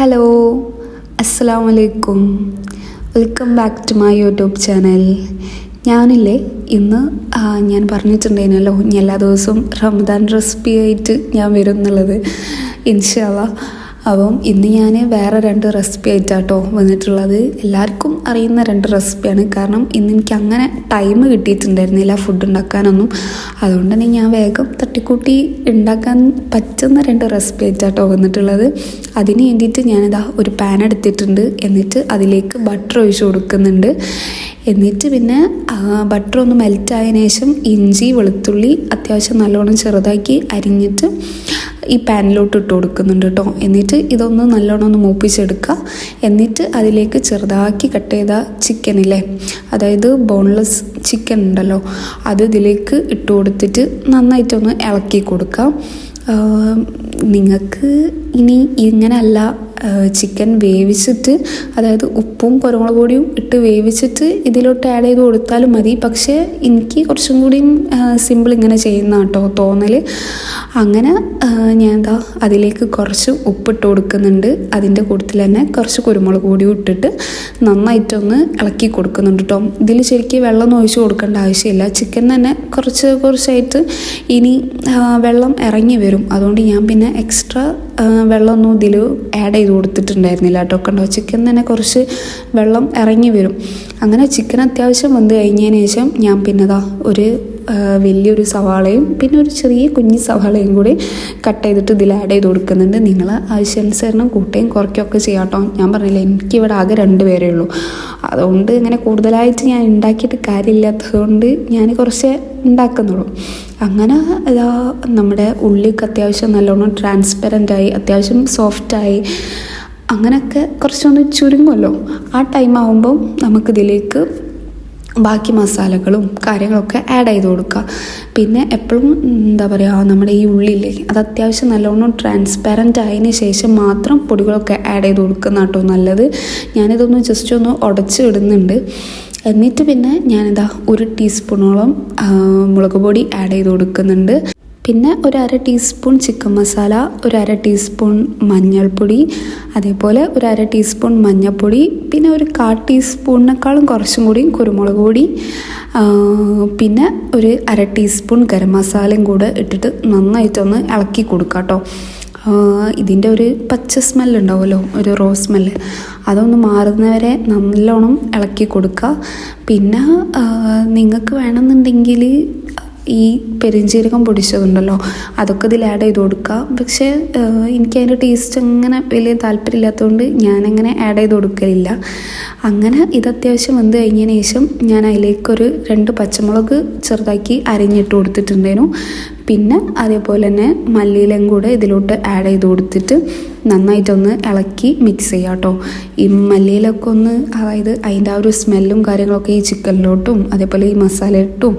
Hello, അസ്സലാമു അലൈക്കും. Welcome back to my YouTube channel. ഞാനില്ലേ ഇന്ന് ഞാൻ പറഞ്ഞിട്ടുണ്ടായിരുന്നല്ലോ എല്ലാ ദിവസവും റമദാൻ റെസിപ്പി ആയിട്ട് ഞാൻ വരും എന്നുള്ളത്. ഇൻഷാ അല്ലാഹ്. അപ്പം ഇന്ന് ഞാൻ വേറെ 2 റെസിപ്പി ആയിട്ടാട്ടോ വന്നിട്ടുള്ളത്. എല്ലാവർക്കും അറിയുന്ന 2 റെസിപ്പിയാണ്. കാരണം ഇന്ന് എനിക്ക് അങ്ങനെ ടൈം കിട്ടിയിട്ടുണ്ടായിരുന്നില്ല ഫുഡ് ഉണ്ടാക്കാനൊന്നും. അതുകൊണ്ട് തന്നെ ഞാൻ വേഗം തട്ടിക്കൂട്ടി ഉണ്ടാക്കാൻ പറ്റുന്ന 2 റെസിപ്പി ആയിട്ടാട്ടോ വന്നിട്ടുള്ളത്. അതിന് വേണ്ടിയിട്ട് ഞാനിതാ ഒരു പാൻ എടുത്തിട്ടുണ്ട്. എന്നിട്ട് അതിലേക്ക് ബട്ടർ ഒഴിച്ച് കൊടുക്കുന്നുണ്ട്. എന്നിട്ട് പിന്നെ ബട്ടർ ഒന്ന് മെൽറ്റായതിനു ശേഷം ഇഞ്ചി വെളുത്തുള്ളി അത്യാവശ്യം നല്ലോണം ചെറുതാക്കി അരിഞ്ഞിട്ട് ഈ പാനിലോട്ട് ഇട്ട് കൊടുക്കുന്നുണ്ട് കേട്ടോ. എന്നിട്ട് ഇതൊന്ന് നല്ലോണം ഒന്ന് മൂപ്പിച്ചെടുക്കുക. എന്നിട്ട് അതിലേക്ക് ചെറുതാക്കി കട്ട് ചെയ്ത ചിക്കനില്ലേ, അതായത് ബോൺലെസ് ചിക്കൻ ഉണ്ടല്ലോ, അത് ഇതിലേക്ക് ഇട്ട് കൊടുത്തിട്ട് നന്നായിട്ടൊന്ന് ഇളക്കി കൊടുക്കാം. നിങ്ങൾക്ക് ഇനി ഇങ്ങനെയല്ല ചിക്കൻ വേവിച്ചിട്ട്, അതായത് ഉപ്പും കുരുമുളക് പൊടിയും ഇട്ട് വേവിച്ചിട്ട് ഇതിലോട്ട് ആഡ് ചെയ്ത് കൊടുത്താലും മതി. പക്ഷേ എനിക്ക് കുറച്ചും കൂടിയും സിമ്പിൾ ഇങ്ങനെ ചെയ്യുന്ന കേട്ടോ തോന്നൽ. അങ്ങനെ ഞാൻ എന്താ അതിലേക്ക് കുറച്ച് ഉപ്പിട്ട് കൊടുക്കുന്നുണ്ട്. അതിൻ്റെ കൂട്ടത്തിൽ തന്നെ കുറച്ച് കുരുമുളക് പൊടിയും ഇട്ടിട്ട് നന്നായിട്ടൊന്ന് ഇളക്കി കൊടുക്കുന്നുണ്ട് കേട്ടോ. ഇതിൽ ശരിക്കും വെള്ളം ഒഴിച്ച് കൊടുക്കേണ്ട ആവശ്യമില്ല. ചിക്കൻ തന്നെ കുറച്ചായിട്ട് ഇനി വെള്ളം ഇറങ്ങി വരും. അതുകൊണ്ട് ഞാൻ പിന്നെ എക്സ്ട്രാ വെള്ളമൊന്നും ഇതിൽ ആഡ് ചെയ്ത് കൊടുത്തിട്ടുണ്ടായിരുന്നില്ല കേട്ടോ. കണ്ടോ, ചിക്കൻ തന്നെ കുറച്ച് വെള്ളം ഇറങ്ങി വരും. അങ്ങനെ ചിക്കൻ അത്യാവശ്യം വെന്ത് കഴിഞ്ഞതിന് ശേഷം ഞാൻ പിന്നെ ഒരു വലിയൊരു സവാളയും പിന്നെ ഒരു ചെറിയ കുഞ്ഞി സവാളയും കൂടി കട്ട് ചെയ്തിട്ട് ഇതിൽ ആഡ് ചെയ്ത് കൊടുക്കുന്നുണ്ട്. നിങ്ങൾ ആവശ്യാനുസരണം കൂട്ടുകയും കുറയ്ക്കുകയൊക്കെ ചെയ്യാം കേട്ടോ. ഞാൻ പറഞ്ഞില്ലേ, എനിക്കിവിടെ ആകെ 2 പേരേ ഉള്ളൂ. അതുകൊണ്ട് ഇങ്ങനെ കൂടുതലായിട്ട് ഞാൻ ഉണ്ടാക്കിയിട്ട് കാര്യമില്ലാത്തതുകൊണ്ട് ഞാൻ കുറച്ച് ഉണ്ടാക്കുന്നുള്ളൂ. അങ്ങനെ നമ്മുടെ ഉള്ളിക്ക് അത്യാവശ്യം നല്ലോണം ട്രാൻസ്പെറൻ്റായി, അത്യാവശ്യം സോഫ്റ്റായി, അങ്ങനെയൊക്കെ കുറച്ചൊന്ന് ചുരുങ്ങുമല്ലോ. ആ ടൈം ആകുമ്പം നമുക്കിതിലേക്ക് ബാക്കി മസാലകളും കാര്യങ്ങളൊക്കെ ആഡ് ചെയ്ത് കൊടുക്കുക. പിന്നെ എപ്പോഴും എന്താ പറയുക, നമ്മുടെ ഈ ഉള്ളില്ലേ അത് അത്യാവശ്യം നല്ലോണം ട്രാൻസ്പാരൻ്റ് ആയതിന് ശേഷം മാത്രം പൊടികളൊക്കെ ആഡ് ചെയ്ത് കൊടുക്കുന്ന കേട്ടോ നല്ലത്. ഞാനിതൊന്ന് ജസ്റ്റ് ഒന്ന് ഉടച്ച് ഇടുന്നുണ്ട്. എന്നിട്ട് പിന്നെ ഞാനിതാ 1 ടീസ്പൂണോളം മുളക് പൊടി ആഡ് ചെയ്ത് കൊടുക്കുന്നുണ്ട്. പിന്നെ ഒരു 1/2 ടീസ്പൂൺ ചിക്കൻ മസാല, ഒരു 1/2 ടീസ്പൂൺ മഞ്ഞൾപ്പൊടി, അതേപോലെ ഒരു 1/2 ടീസ്പൂൺ മഞ്ഞൾപ്പൊടി, പിന്നെ ഒരു 1/4 ടീസ്പൂണിനേക്കാളും കുറച്ചും കൂടി കുരുമുളക് പൊടി, പിന്നെ ഒരു 1/2 ടീസ്പൂൺ ഗരം മസാലയും കൂടെ ഇട്ടിട്ട് നന്നായിട്ടൊന്ന് ഇളക്കി കൊടുക്കാം കേട്ടോ. ഇതിൻ്റെ ഒരു പച്ച സ്മെല്ലുണ്ടാവുമല്ലോ, ഒരു റോ സ്മെല്ല്, അതൊന്ന് മാറുന്നവരെ നല്ലോണം ഇളക്കി കൊടുക്കുക. പിന്നെ നിങ്ങൾക്ക് വേണമെന്നുണ്ടെങ്കിൽ ഈ പെരുംജീരകം പൊടിച്ചതുണ്ടല്ലോ അതൊക്കെ ഇതിൽ ആഡ് ചെയ്ത് കൊടുക്കുക. പക്ഷേ എനിക്കതിൻ്റെ ടേസ്റ്റ് അങ്ങനെ വലിയ താല്പര്യമില്ലാത്തതുകൊണ്ട് ഞാനങ്ങനെ ആഡ് ചെയ്ത് കൊടുക്കലില്ല. അങ്ങനെ ഇത് അത്യാവശ്യം വെന്ത് കഴിഞ്ഞതിന് ശേഷം ഞാൻ അതിലേക്കൊരു 2 പച്ചമുളക് ചെറുതാക്കി അരിഞ്ഞിട്ട് കൊടുത്തിട്ടുണ്ടായിരുന്നു. പിന്നെ അതേപോലെ തന്നെ മല്ലിയിലയും കൂടെ ഇതിലോട്ട് ആഡ് ചെയ്ത് കൊടുത്തിട്ട് നന്നായിട്ടൊന്ന് ഇളക്കി മിക്സ് ചെയ്യാം കേട്ടോ. ഈ മല്ലിയിലൊക്കെ ഒന്ന്, അതായത് അതിൻ്റെ ആ ഒരു സ്മെല്ലും കാര്യങ്ങളൊക്കെ ഈ ചിക്കനിലോട്ടും അതേപോലെ ഈ മസാലയിലോട്ടും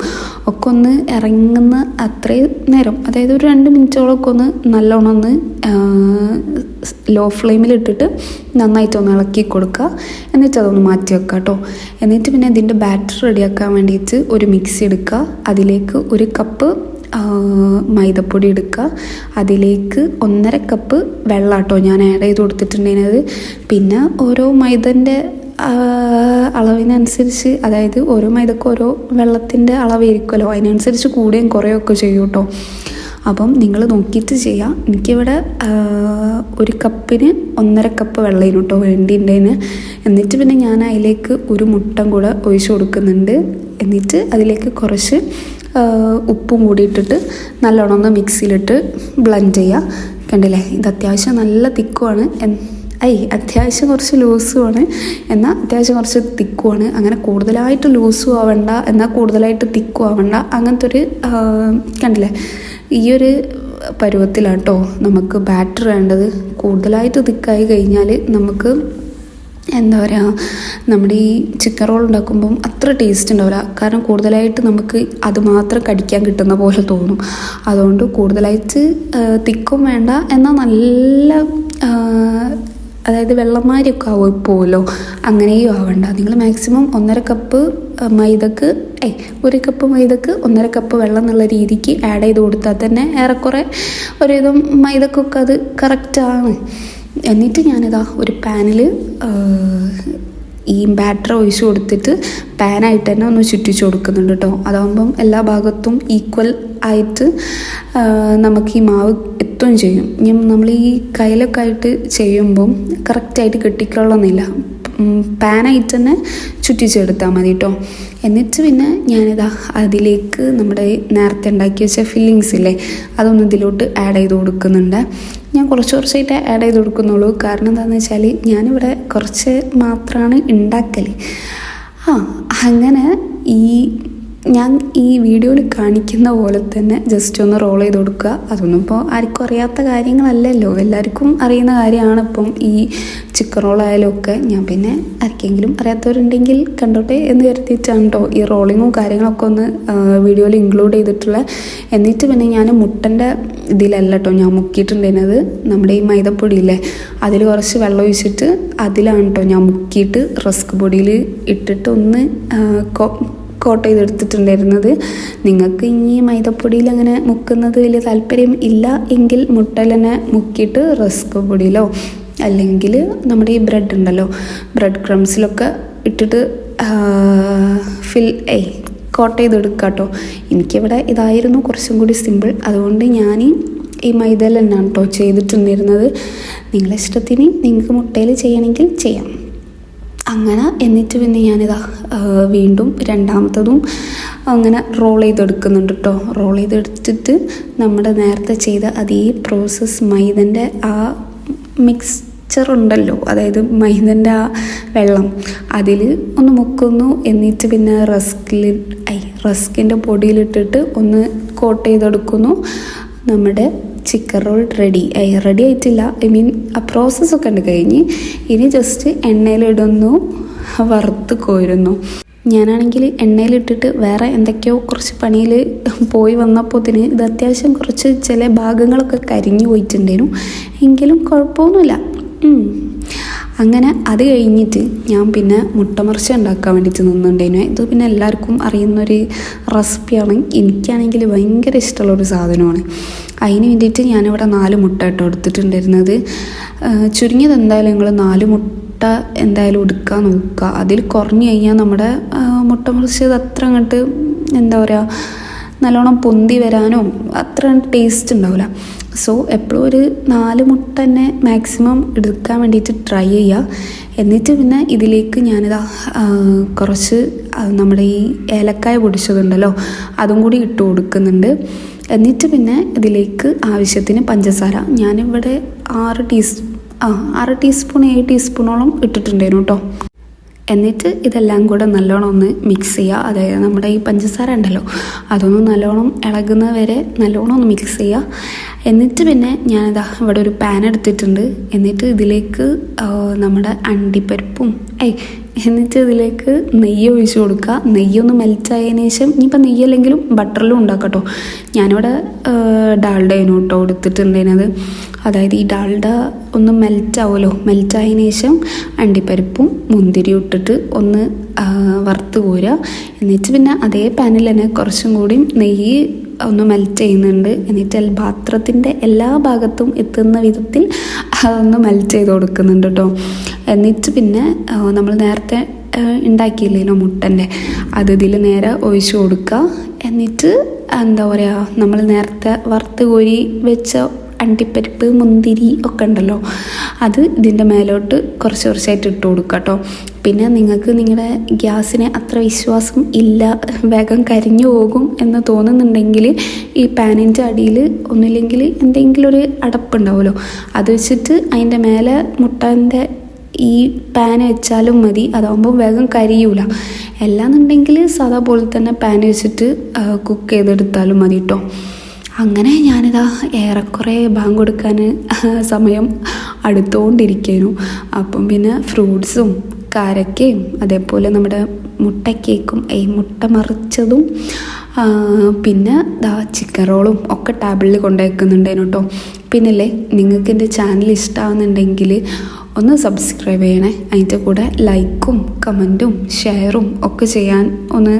ഒക്കെ ഒന്ന് ഇറങ്ങുന്ന അത്രയും നേരം, അതായത് ഒരു 2 മിനിറ്റോളൊക്കെ ഒന്ന് നല്ലോണം ഒന്ന് ലോ ഫ്ലെയിമിലിട്ടിട്ട് നന്നായിട്ടൊന്ന് ഇളക്കി കൊടുക്കുക. എന്നിട്ട് അതൊന്ന് മാറ്റി വെക്കുക കേട്ടോ. എന്നിട്ട് പിന്നെ ഇതിൻ്റെ ബാറ്റർ റെഡിയാക്കാൻ വേണ്ടിയിട്ട് ഒരു മിക്സി എടുക്കുക. അതിലേക്ക് 1 കപ്പ് മൈദപ്പൊടി എടുക്കുക. അതിലേക്ക് 1.5 കപ്പ് വെള്ളം കേട്ടോ ഞാൻ ആഡ് ചെയ്ത് കൊടുത്തിട്ടുണ്ടായിരുന്നത്. പിന്നെ ഓരോ മൈദൻ്റെ അളവിനനുസരിച്ച്, അതായത് ഓരോ മൈദക്ക് ഓരോ വെള്ളത്തിൻ്റെ അളവായിരിക്കുമല്ലോ, അതിനനുസരിച്ച് കൂടുകയും കുറയുകയൊക്കെ ചെയ്യും കേട്ടോ. അപ്പം നിങ്ങൾ നോക്കിയിട്ട് ചെയ്യാം. എനിക്കിവിടെ 1 കപ്പിന് 1.5 കപ്പ് വെള്ളം കേട്ടോ വേണ്ടിയിട്ടുണ്ടതിന്. എന്നിട്ട് പിന്നെ ഞാൻ അതിലേക്ക് 1 മുട്ട കൂടെ ഒഴിച്ച് കൊടുക്കുന്നുണ്ട്. എന്നിട്ട് അതിലേക്ക് കുറച്ച് ഉപ്പും കൂടി ഇട്ടിട്ട് നല്ലോണം ഒന്ന് മിക്സിയിലിട്ട് ബ്ലെൻഡ് ചെയ്യുക. കണ്ടില്ലേ, ഇത് അത്യാവശ്യം നല്ല തിക്കുമാണ്. അത്യാവശ്യം കുറച്ച് ലൂസുമാണ്, എന്നാൽ അത്യാവശ്യം കുറച്ച് തിക്കുമാണ്. അങ്ങനെ കൂടുതലായിട്ട് ലൂസും ആവണ്ട, എന്നാൽ കൂടുതലായിട്ട് തിക്കും ആവണ്ട, അങ്ങനത്തെ ഒരു കണ്ടില്ലേ, ഈ ഒരു പരുവത്തിലാട്ടോ നമുക്ക് ബാറ്റർ വേണ്ടത്. കൂടുതലായിട്ട് തിക്കായി കഴിഞ്ഞാൽ നമുക്ക് എന്താ പറയുക, നമ്മുടെ ഈ ചിക്കൻ റോൾ ഉണ്ടാക്കുമ്പം അത്ര ടേസ്റ്റ് ഉണ്ടാവില്ല. കാരണം കൂടുതലായിട്ട് നമുക്ക് അത് മാത്രം കടിക്കാൻ കിട്ടുന്ന പോലെ തോന്നും. അതുകൊണ്ട് കൂടുതലായിട്ട് തിക്കും വേണ്ട, എന്നാൽ നല്ല അതായത് വെള്ളമാരിയൊക്കെ പോവുമല്ലോ, അങ്ങനെയും ആവണ്ട. നിങ്ങൾ മാക്സിമം 1.5 കപ്പ് മൈദക്ക് 1 കപ്പ് മൈദക്ക് 1.5 കപ്പ് വെള്ളം എന്നുള്ള രീതിക്ക് ആഡ് ചെയ്ത് കൊടുത്താൽ തന്നെ ഏറെക്കുറെ ഒരുവിധം മൈദക്കൊക്കെ അത് കറക്റ്റാണ്. എന്നിട്ട് ഞാനിതാ ഒരു പാനിൽ ഈ ബാറ്റർ ഒഴിച്ച് കൊടുത്തിട്ട് പാനായിട്ട് തന്നെ ഒന്ന് ചുറ്റിച്ച് കൊടുക്കുന്നുണ്ട് കേട്ടോ. അതാകുമ്പം എല്ലാ ഭാഗത്തും ഈക്വൽ ആയിട്ട് നമുക്ക് ഈ മാവ് എത്തുകയും ചെയ്യും. ഇനി നമ്മൾ ഈ കയ്യിലൊക്കെ ആയിട്ട് ചെയ്യുമ്പം കറക്റ്റായിട്ട് കെട്ടിക്കൊള്ളുന്നില്ല. പാനായിട്ട് തന്നെ ചുറ്റിച്ചെടുത്താൽ മതി കേട്ടോ. എന്നിട്ട് പിന്നെ ഞാനിതാ അതിലേക്ക് നമ്മുടെ നേരത്തെ ഉണ്ടാക്കി വെച്ച ഫില്ലിങ്സ് ഇല്ലേ, അതൊന്ന് ഇതിലോട്ട് ആഡ് ചെയ്ത് കൊടുക്കുന്നുണ്ട്. ഞാൻ കുറച്ചായിട്ട് ആഡ് ചെയ്ത് കൊടുക്കുന്നുള്ളൂ. കാരണം എന്താണെന്ന് വെച്ചാൽ ഞാനിവിടെ കുറച്ച് മാത്രമാണ് ഉണ്ടാക്കൽ. അങ്ങനെ ഞാൻ ഈ വീഡിയോയിൽ കാണിക്കുന്ന പോലെ തന്നെ ജസ്റ്റ് ഒന്ന് റോൾ ചെയ്ത് കൊടുക്കുക. അതൊന്നും ഇപ്പോൾ ആർക്കും അറിയാത്ത കാര്യങ്ങളല്ലല്ലോ, എല്ലാവർക്കും അറിയുന്ന കാര്യമാണ് ഇപ്പം ഈ ചിക്കൻ റോളായാലും ഒക്കെ. ഞാൻ പിന്നെ ആർക്കെങ്കിലും അറിയാത്തവരുണ്ടെങ്കിൽ കണ്ടോട്ടെ എന്ന് കരുതിയിട്ടാണ് കേട്ടോ ഈ റോളിങ്ങും കാര്യങ്ങളൊക്കെ ഒന്ന് വീഡിയോയിൽ ഇൻക്ലൂഡ് ചെയ്തിട്ടുള്ളത്. എന്നിട്ട് പിന്നെ ഞാൻ മുട്ടൻ്റെ ഇതിലല്ല കേട്ടോ ഞാൻ മുക്കിയിട്ടുണ്ടായിരുന്നത്. നമ്മുടെ ഈ മൈദപ്പൊടിയില്ലേ, അതിൽ കുറച്ച് വെള്ളം ഒഴിച്ചിട്ട് അതിലാണ് കേട്ടോ ഞാൻ മുക്കിയിട്ട് റസ്ക് പൊടിയിൽ ഇട്ടിട്ട് ഒന്ന് കോട്ട് ചെയ്തെടുത്തിട്ടുണ്ടായിരുന്നത്. നിങ്ങൾക്ക് ഇനി മൈദപ്പൊടിയിൽ അങ്ങനെ മുക്കുന്നത് വലിയ താല്പര്യം ഇല്ല എങ്കിൽ മുട്ടയിൽ തന്നെ മുക്കിയിട്ട് റസ്ക് പൊടിയിലോ അല്ലെങ്കിൽ നമ്മുടെ ഈ ബ്രെഡ് ഉണ്ടല്ലോ, ബ്രെഡ് ക്രംസിലൊക്കെ ഇട്ടിട്ട് കോട്ട് ചെയ്തെടുക്കുക കേട്ടോ. എനിക്കിവിടെ ഇതായിരുന്നു കുറച്ചും കൂടി സിമ്പിൾ. അതുകൊണ്ട് ഞാൻ ഈ മൈദയിൽ തന്നെയാണ് കേട്ടോ ചെയ്തിട്ടുണ്ടായിരുന്നത്. നിങ്ങളുടെ ഇഷ്ടത്തിന് നിങ്ങൾക്ക് മുട്ടയിൽ ചെയ്യണമെങ്കിൽ ചെയ്യാം. അങ്ങനെ എന്നിട്ട് പിന്നെ ഞാനിതാ വീണ്ടും രണ്ടാമത്തതും അങ്ങനെ റോൾ ചെയ്തെടുക്കുന്നുണ്ട് കേട്ടോ. റോൾ ചെയ്തെടുത്തിട്ട് നമ്മുടെ നേരത്തെ ചെയ്ത അതേ പ്രോസസ്സ് മൈദൻ്റെ ആ മിക്സ്ചർ ഉണ്ടല്ലോ, അതായത് മൈദൻ്റെ ആ വെള്ളം അതിൽ ഒന്ന് മുക്കുന്നു. എന്നിട്ട് പിന്നെ റസ്കിൻ്റെ പൊടിയിലിട്ടിട്ട് ഒന്ന് കോട്ട് ചെയ്തെടുക്കുന്നു. നമ്മുടെ ചിക്കൻ റോൾ റെഡി ആയിട്ടില്ല. ആ പ്രോസസ്സൊക്കെ ഉണ്ട് കഴിഞ്ഞ്. ഇനി ജസ്റ്റ് എണ്ണയിലിടുന്നു, വറുത്ത് കോരുന്നു. ഞാനാണെങ്കിൽ എണ്ണയിലിട്ടിട്ട് വേറെ എന്തൊക്കെയോ കുറച്ച് പണിയിൽ പോയി വന്നപ്പോഴത്തേന് ഇത് അത്യാവശ്യം കുറച്ച് ചില ഭാഗങ്ങളൊക്കെ കരിഞ്ഞു പോയിട്ടുണ്ടായിരുന്നു. എങ്കിലും കുഴപ്പമൊന്നുമില്ല. അങ്ങനെ അത് കഴിഞ്ഞിട്ട് ഞാൻ പിന്നെ മുട്ടമറിച്ച ഉണ്ടാക്കാൻ വേണ്ടിയിട്ട് നിന്നുണ്ടായിരുന്നു. ഇത് പിന്നെ എല്ലാവർക്കും അറിയുന്നൊരു റെസിപ്പിയാണ്. എനിക്കാണെങ്കിൽ ഭയങ്കര ഇഷ്ടമുള്ളൊരു സാധനമാണ്. അതിന് വേണ്ടിയിട്ട് ഞാനിവിടെ 4 മുട്ട ഇട്ട് എടുത്തിട്ടുണ്ടായിരുന്നത്. ചുരുങ്ങിയത് എന്തായാലും നിങ്ങൾ 4 മുട്ട എന്തായാലും എടുക്കാൻ നോക്കുക. അതിൽ കുറഞ്ഞു കഴിഞ്ഞാൽ നമ്മുടെ മുട്ട മുറിച്ചത് അത്ര അങ്ങോട്ട് എന്താ പറയുക, നല്ലോണം പൊന്തി വരാനോ അത്ര ടേസ്റ്റ് ഉണ്ടാവില്ല. സോ എപ്പോഴും ഒരു 4 മുട്ട തന്നെ മാക്സിമം എടുക്കാൻ വേണ്ടിയിട്ട് ട്രൈ ചെയ്യുക. എന്നിട്ട് പിന്നെ ഇതിലേക്ക് ഞാനിതാ കുറച്ച് നമ്മുടെ ഈ ഏലക്കായ പൊടിച്ചതുണ്ടല്ലോ അതും കൂടി ഇട്ട് കൊടുക്കുന്നുണ്ട്. എന്നിട്ട് പിന്നെ ഇതിലേക്ക് ആവശ്യത്തിന് പഞ്ചസാര ഞാനിവിടെ 6 ടീസ്പൂൺ 7 ടീസ്പൂണോളം ഇട്ടിട്ടുണ്ടായിരുന്നു കേട്ടോ. എന്നിട്ട് ഇതെല്ലാം കൂടെ നല്ലോണം ഒന്ന് മിക്സ് ചെയ്യുക. അതായത് നമ്മുടെ ഈ പഞ്ചസാര ഉണ്ടല്ലോ അതൊന്ന് നല്ലോണം ഇളകുന്ന വരെ നല്ലോണം ഒന്ന് മിക്സ് ചെയ്യുക. എന്നിട്ട് പിന്നെ ഞാനിതാ ഇവിടെ ഒരു പാൻ എടുത്തിട്ടുണ്ട്. എന്നിട്ട് ഇതിലേക്ക് നമ്മുടെ അണ്ടിപ്പരിപ്പും എന്നിട്ട് ഇതിലേക്ക് നെയ്യ് ഒഴിച്ച് കൊടുക്കുക. നെയ്യൊന്ന് മെൽറ്റായതിനു ശേഷം ഇനിയിപ്പോൾ നെയ്യല്ലെങ്കിലും ബട്ടറിലും ഉണ്ടാക്കട്ടോ. ഞാനിവിടെ ഡാൽഡയാണ് കേട്ടോ എടുത്തിട്ടുണ്ടായിരുന്നത്. അതായത് ഈ ഡാൽഡ ഒന്ന് മെൽറ്റാവുമല്ലോ, മെൽറ്റായതിനു ശേഷം അണ്ടിപ്പരിപ്പും മുന്തിരിയും ഇട്ടിട്ട് ഒന്ന് വറുത്ത് കോരുക. എന്നിട്ട് പിന്നെ അതേ പാനിൽ തന്നെ കുറച്ചും കൂടി നെയ്യ് ഒന്ന് മെൽറ്റ് ചെയ്യുന്നുണ്ട്. എന്നിട്ട് പാത്രത്തിൻ്റെ എല്ലാ ഭാഗത്തും എത്തുന്ന വിധത്തിൽ അതൊന്ന് മെൽറ്റ് ചെയ്ത് കൊടുക്കുന്നുണ്ട് കേട്ടോ. എന്നിട്ട് പിന്നെ നമ്മൾ നേരത്തെ ഉണ്ടാക്കിയില്ലേനോ മുട്ടൻ്റെ അത് ഇതിൽ നേരെ ഒഴിച്ച് കൊടുക്കുക. എന്നിട്ട് എന്താ പറയുക, നമ്മൾ നേരത്തെ വറുത്ത് കോരി വെച്ച അണ്ടിപ്പരിപ്പ് മുന്തിരി ഒക്കെ ഉണ്ടല്ലോ അത് ഇതിൻ്റെ മേലോട്ട് കുറച്ച് കുറച്ചായിട്ട് ഇട്ട് കൊടുക്കുക കേട്ടോ. പിന്നെ നിങ്ങൾക്ക് നിങ്ങളുടെ ഗ്യാസിന് അത്ര വിശ്വാസം ഇല്ല, വേഗം കരിഞ്ഞു പോകും എന്ന് തോന്നുന്നുണ്ടെങ്കിൽ ഈ പാനിൻ്റെ അടിയിൽ ഒന്നുമില്ലെങ്കിൽ എന്തെങ്കിലും ഒരു അടപ്പുണ്ടാവുമല്ലോ അത് വെച്ചിട്ട് അതിൻ്റെ മേലെ മുട്ടൻ്റെ ഈ പാൻ വെച്ചാലും മതി. അതാകുമ്പോൾ വേഗം കരിയൂല. അല്ലാന്നുണ്ടെങ്കിൽ സാധാ പോലെ തന്നെ പാൻ വെച്ചിട്ട് കുക്ക് ചെയ്തെടുത്താലും മതി കേട്ടോ. അങ്ങനെ ഞാനിതാ ഏറെക്കുറെ ബാങ്ക് കൊടുക്കാൻ സമയം അടുത്തുകൊണ്ടിരിക്കുന്നു. അപ്പം പിന്നെ ഫ്രൂട്ട്സും കാരക്കയും അതേപോലെ നമ്മുടെ മുട്ട കേക്കും മുട്ട മറിച്ചതും പിന്നെ ചിക്കൻ റോളും ഒക്കെ ടേബിളിൽ കൊണ്ടുവയ്ക്കുന്നുണ്ടേനു കേട്ടോ. പിന്നല്ലേ നിങ്ങൾക്ക് എൻ്റെ ചാനൽ ഇഷ്ടമാകുന്നുണ്ടെങ്കിൽ ഒന്ന് സബ്സ്ക്രൈബ് ചെയ്യണേ. അതിൻ്റെ കൂടെ ലൈക്കും കമൻറ്റും ഷെയറും ഒക്കെ ചെയ്യാൻ ഒന്ന്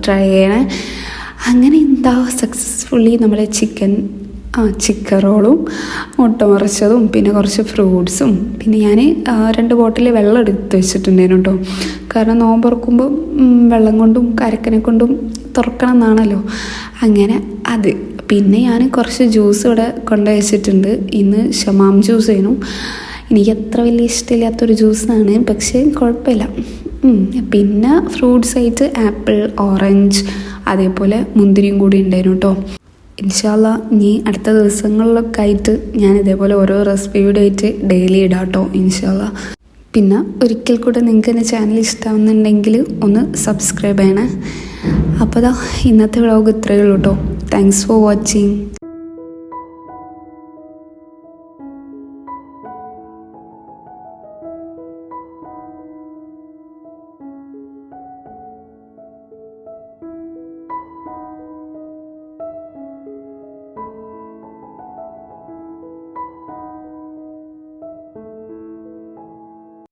ട്രൈ ചെയ്യണേ. അങ്ങനെ എന്താ സക്സസ്ഫുള്ളി നമ്മുടെ ചിക്കൻ ചിക്കൻ റോളും മുട്ട മറിച്ചതും പിന്നെ കുറച്ച് ഫ്രൂട്ട്സും പിന്നെ ഞാൻ 2 ബോട്ടിൽ വെള്ളം എടുത്ത് വെച്ചിട്ടുണ്ടായിരുന്നു കേട്ടോ. കാരണം നോമ്പ് തുറക്കുമ്പോൾ വെള്ളം കൊണ്ടും കരക്കനെ കൊണ്ടും തുറക്കണം എന്നാണല്ലോ, അങ്ങനെ അത്. പിന്നെ ഞാൻ കുറച്ച് ജ്യൂസ് ഇവിടെ കൊണ്ടുപോയി വെച്ചിട്ടുണ്ട്. ഇന്ന് ഷമാം ജ്യൂസ് ആയിരുന്നു. എനിക്ക് അത്ര വലിയ ഇഷ്ടമില്ലാത്തൊരു ജ്യൂസാണ്, പക്ഷേ കുഴപ്പമില്ല. പിന്നെ ഫ്രൂട്ട്സ് ആയിട്ട് ആപ്പിൾ, ഓറഞ്ച്, അതേപോലെ മുന്തിരിയും കൂടി ഉണ്ടായിരുന്നു കേട്ടോ. ഇൻഷാ അല്ലാ ഇനി അടുത്ത ദിവസങ്ങളിലൊക്കെ ആയിട്ട് ഞാൻ ഇതേപോലെ ഓരോ റെസിപ്പി വീഡിയോ ആയിട്ട് ഡെയിലി ഇടാം കേട്ടോ, ഇൻഷാ അല്ലാ. പിന്നെ ഒരിക്കൽ കൂടെ നിങ്ങൾക്ക് എൻ്റെ ചാനൽ ഇഷ്ടമാവുന്നുണ്ടെങ്കിൽ ഒന്ന് സബ്സ്ക്രൈബ് ചെയ്യണേ. അപ്പോൾ ഇന്നത്തെ വ്ളോഗ് ഇത്രയേ ഉള്ളൂ കേട്ടോ. Thanks for watching.